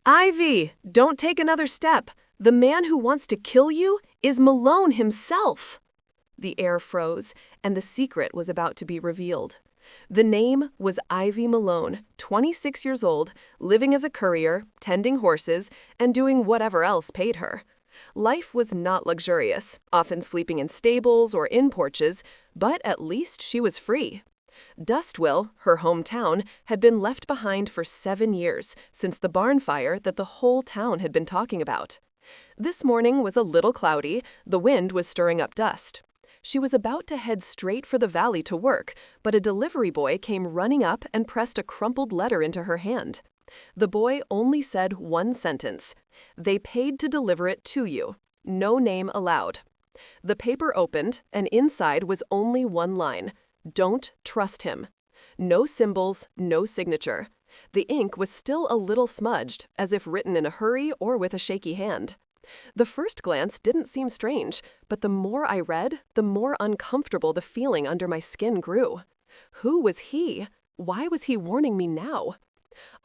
Ivy, don't take another step. The man who wants to kill you is Malone himself. The air froze, and the secret was about to be revealed. The name was Ivy Malone, 26 years old, living as a courier, tending horses, and doing whatever else paid her. Life was not luxurious, often sleeping in stables or in porches, but at least she was free. Dustwill, her hometown, had been left behind for 7 years, since the barn fire that the whole town had been talking about. This morning was a little cloudy, the wind was stirring up dust. She was about to head straight for the valley to work, but a delivery boy came running up and pressed a crumpled letter into her hand. The boy only said one sentence: "They paid to deliver it to you. No name allowed." The paper opened, and inside was only one line: "Don't trust him." No symbols, no signature. The ink was still a little smudged, as if written in a hurry or with a shaky hand. The first glance didn't seem strange, but the more I read, the more uncomfortable the feeling under my skin grew. Who was he? Why was he warning me now?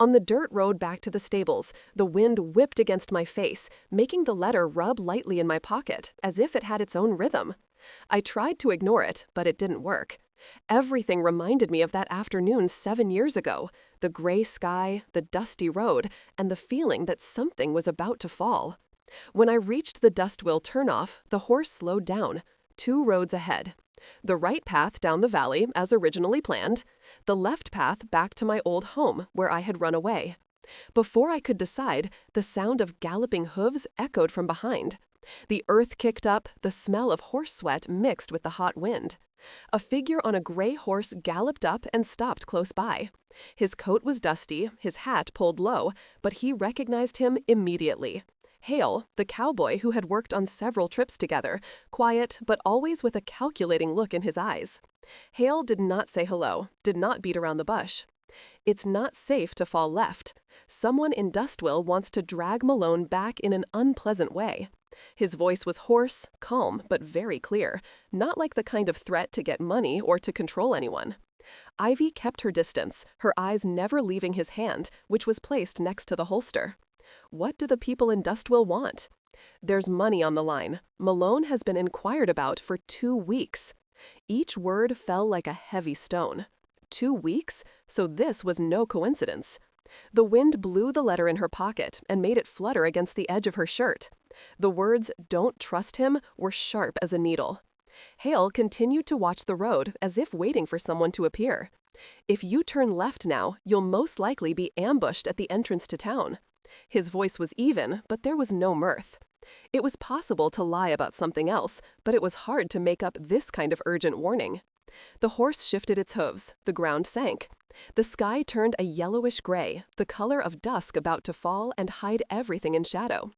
On the dirt road back to the stables, the wind whipped against my face, making the letter rub lightly in my pocket, as if it had its own rhythm. I tried to ignore it, but it didn't work. Everything reminded me of that afternoon 7 years ago, the gray sky, the dusty road, and the feeling that something was about to fall. When I reached the Dustwill turnoff, the horse slowed down. 2 roads ahead. The right path down the valley, as originally planned. The left path back to my old home, where I had run away. Before I could decide, the sound of galloping hooves echoed from behind. The earth kicked up, the smell of horse sweat mixed with the hot wind. A figure on a gray horse galloped up and stopped close by. His coat was dusty, his hat pulled low, but he recognized him immediately. Hale, the cowboy who had worked on several trips together, quiet but always with a calculating look in his eyes. Hale did not say hello, did not beat around the bush. It's not safe to fall left. Someone in Dustwill wants to drag Malone back in an unpleasant way. His voice was hoarse, calm, but very clear, not like the kind of threat to get money or to control anyone. Ivy kept her distance, her eyes never leaving his hand, which was placed next to the holster. What do the people in Dustwill want? There's money on the line. Malone has been inquired about for 2 weeks. Each word fell like a heavy stone. 2 weeks? So this was no coincidence. The wind blew the letter in her pocket and made it flutter against the edge of her shirt. The words, "Don't trust him," were sharp as a needle. Hale continued to watch the road as if waiting for someone to appear. "If you turn left now, you'll most likely be ambushed at the entrance to town." His voice was even, but there was no mirth. It was possible to lie about something else, but it was hard to make up this kind of urgent warning. The horse shifted its hooves, the ground sank. The sky turned a yellowish gray, the color of dusk about to fall and hide everything in shadow.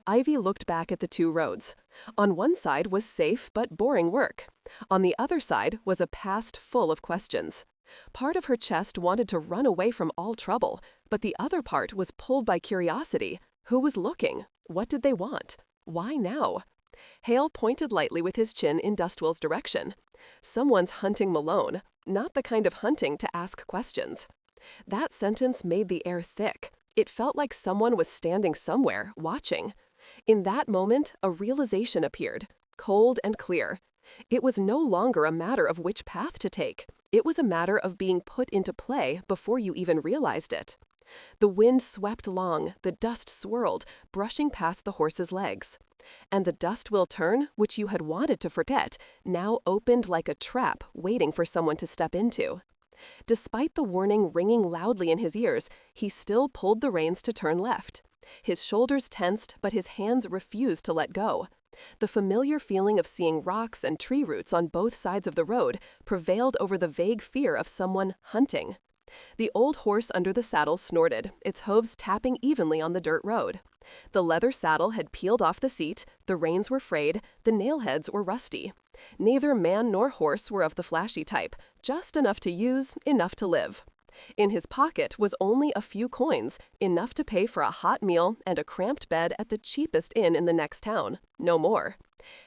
Ivy looked back at the 2 roads. On one side was safe but boring work. On the other side was a past full of questions. Part of her chest wanted to run away from all trouble, but the other part was pulled by curiosity. Who was looking? What did they want? Why now? Hale pointed lightly with his chin in Dustwill's direction. Someone's hunting Malone, not the kind of hunting to ask questions. That sentence made the air thick. It felt like someone was standing somewhere, watching. In that moment, a realization appeared, cold and clear. It was no longer a matter of which path to take. It was a matter of being put into play before you even realized it. The wind swept along, the dust swirled, brushing past the horse's legs. And the Dustwill turn, which you had wanted to forget, now opened like a trap waiting for someone to step into. Despite the warning ringing loudly in his ears, he still pulled the reins to turn left. His shoulders tensed, but his hands refused to let go. The familiar feeling of seeing rocks and tree roots on both sides of the road prevailed over the vague fear of someone hunting. The old horse under the saddle snorted, its hooves tapping evenly on the dirt road. The leather saddle had peeled off the seat, the reins were frayed, the nailheads were rusty. Neither man nor horse were of the flashy type, just enough to use, enough to live. In his pocket was only a few coins, enough to pay for a hot meal and a cramped bed at the cheapest inn in the next town, no more.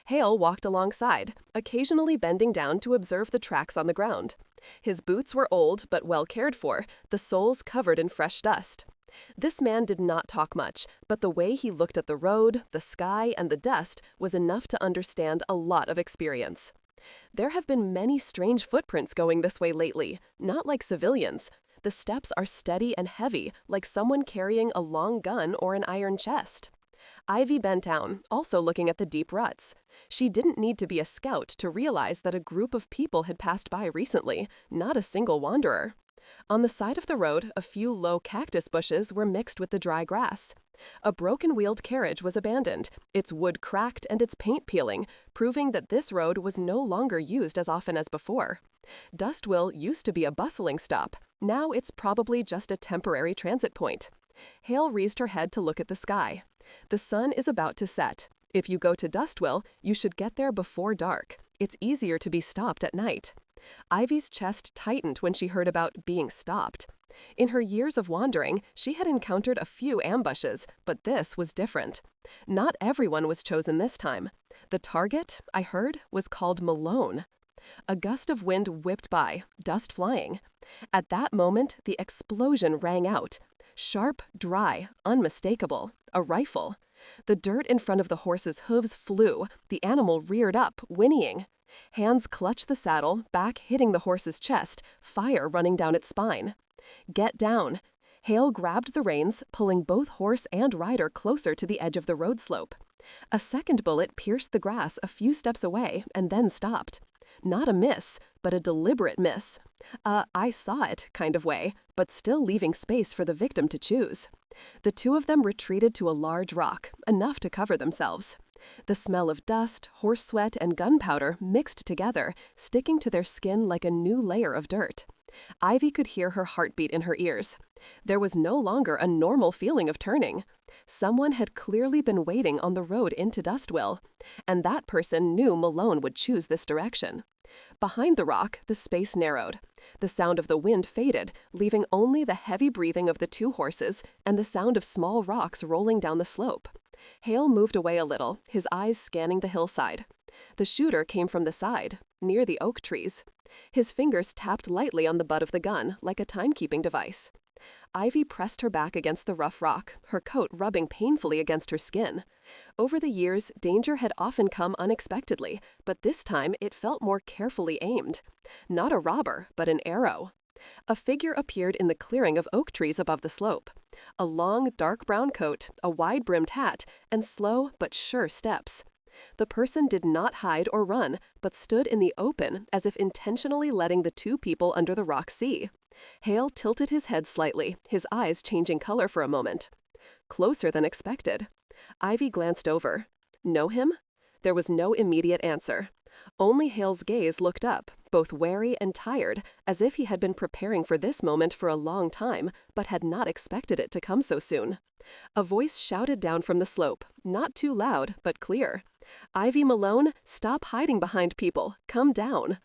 Hale walked alongside, occasionally bending down to observe the tracks on the ground. His boots were old but well cared for, the soles covered in fresh dust. This man did not talk much, but the way he looked at the road, the sky, and the dust was enough to understand a lot of experience. There have been many strange footprints going this way lately, not like civilians. The steps are steady and heavy, like someone carrying a long gun or an iron chest. Ivy bent down, also looking at the deep ruts. She didn't need to be a scout to realize that a group of people had passed by recently, not a single wanderer. On the side of the road, a few low cactus bushes were mixed with the dry grass. A broken-wheeled carriage was abandoned, its wood cracked and its paint peeling, proving that this road was no longer used as often as before. Dustwill used to be a bustling stop. Now it's probably just a temporary transit point. Hale raised her head to look at the sky. The sun is about to set. If you go to Dustwill, you should get there before dark. It's easier to be stopped at night. Ivy's chest tightened when she heard about being stopped. In her years of wandering, she had encountered a few ambushes, but this was different. Not everyone was chosen this time. The target, I heard, was called Malone. A gust of wind whipped by, dust flying. At that moment, the explosion rang out. Sharp, dry, unmistakable. A rifle. The dirt in front of the horse's hooves flew. The animal reared up, whinnying. Hands clutched the saddle, back hitting the horse's chest, fire running down its spine. Get down. Hale grabbed the reins, pulling both horse and rider closer to the edge of the road slope. A second bullet pierced the grass a few steps away and then stopped. Not a miss, but a deliberate miss. I saw it kind of way, but still leaving space for the victim to choose. The two of them retreated to a large rock, enough to cover themselves. The smell of dust, horse sweat, and gunpowder mixed together, sticking to their skin like a new layer of dirt. Ivy could hear her heartbeat in her ears. There was no longer a normal feeling of turning. Someone had clearly been waiting on the road into Dustwill, and that person knew Malone would choose this direction. Behind the rock, the space narrowed. The sound of the wind faded, leaving only the heavy breathing of the two horses and the sound of small rocks rolling down the slope. Hale moved away a little, his eyes scanning the hillside. The shooter came from the side, near the oak trees. His fingers tapped lightly on the butt of the gun, like a timekeeping device. Ivy pressed her back against the rough rock, her coat rubbing painfully against her skin. Over the years, danger had often come unexpectedly, but this time it felt more carefully aimed. Not a robber, but an arrow. A figure appeared in the clearing of oak trees above the slope. A long, dark brown coat, a wide-brimmed hat, and slow but sure steps. The person did not hide or run, but stood in the open as if intentionally letting the two people under the rock see. Hale tilted his head slightly, his eyes changing color for a moment. Closer than expected. Ivy glanced over. Know him? There was no immediate answer. Only Hale's gaze looked up, both wary and tired, as if he had been preparing for this moment for a long time, but had not expected it to come so soon. A voice shouted down from the slope, not too loud, but clear. "Ivy Malone, stop hiding behind people. Come down."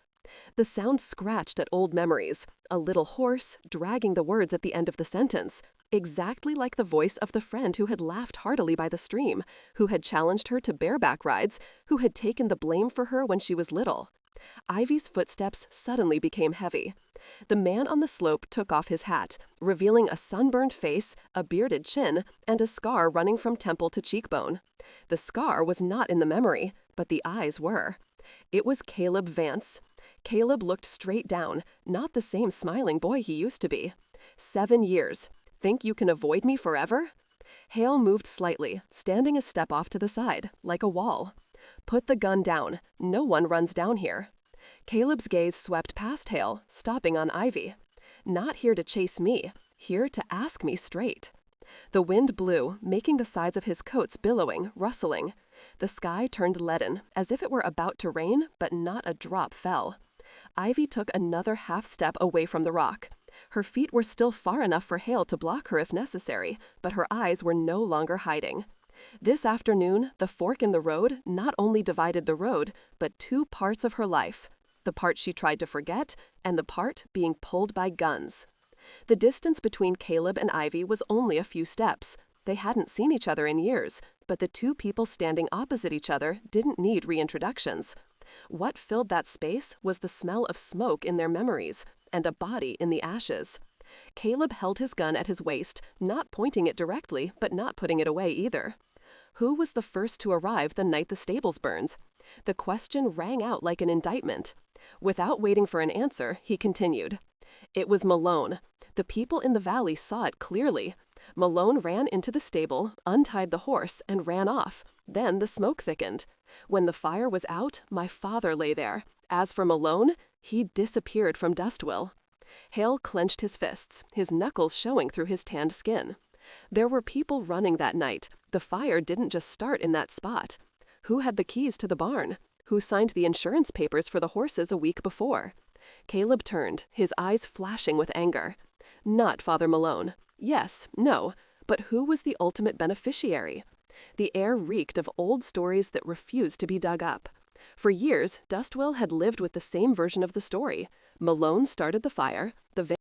The sound scratched at old memories, a little hoarse, dragging the words at the end of the sentence, exactly like the voice of the friend who had laughed heartily by the stream, who had challenged her to bareback rides, who had taken the blame for her when she was little. Ivy's footsteps suddenly became heavy. The man on the slope took off his hat, revealing a sunburned face, a bearded chin, and a scar running from temple to cheekbone. The scar was not in the memory, but the eyes were. It was Caleb Vance. Caleb looked straight down, not the same smiling boy he used to be. 7 years. Think you can avoid me forever? Hale moved slightly, standing a step off to the side, like a wall. Put the gun down. No one runs down here. Caleb's gaze swept past Hale, stopping on Ivy. Not here to chase me, here to ask me straight. The wind blew, making the sides of his coats billowing, rustling. The sky turned leaden, as if it were about to rain, but not a drop fell. Ivy took another half step away from the rock. Her feet were still far enough for Hale to block her if necessary, but her eyes were no longer hiding. This afternoon, the fork in the road not only divided the road, but 2 parts of her life. The part she tried to forget, and the part being pulled by guns. The distance between Caleb and Ivy was only a few steps. They hadn't seen each other in years, but the 2 people standing opposite each other didn't need reintroductions. What filled that space was the smell of smoke in their memories, and a body in the ashes. Caleb held his gun at his waist, not pointing it directly, but not putting it away either. Who was the first to arrive the night the stables burned? The question rang out like an indictment. Without waiting for an answer, he continued. It was Malone. The people in the valley saw it clearly. Malone ran into the stable, untied the horse, and ran off. Then the smoke thickened. When the fire was out, my father lay there. As for Malone, he disappeared from Dustwill. Hale clenched his fists, his knuckles showing through his tanned skin. There were people running that night. The fire didn't just start in that spot. Who had the keys to the barn? Who signed the insurance papers for the horses a week before? Caleb turned, his eyes flashing with anger. Not Father Malone. Yes, no, but who was the ultimate beneficiary? The air reeked of old stories that refused to be dug up. For years, Dustwill had lived with the same version of the story. Malone started the fire, the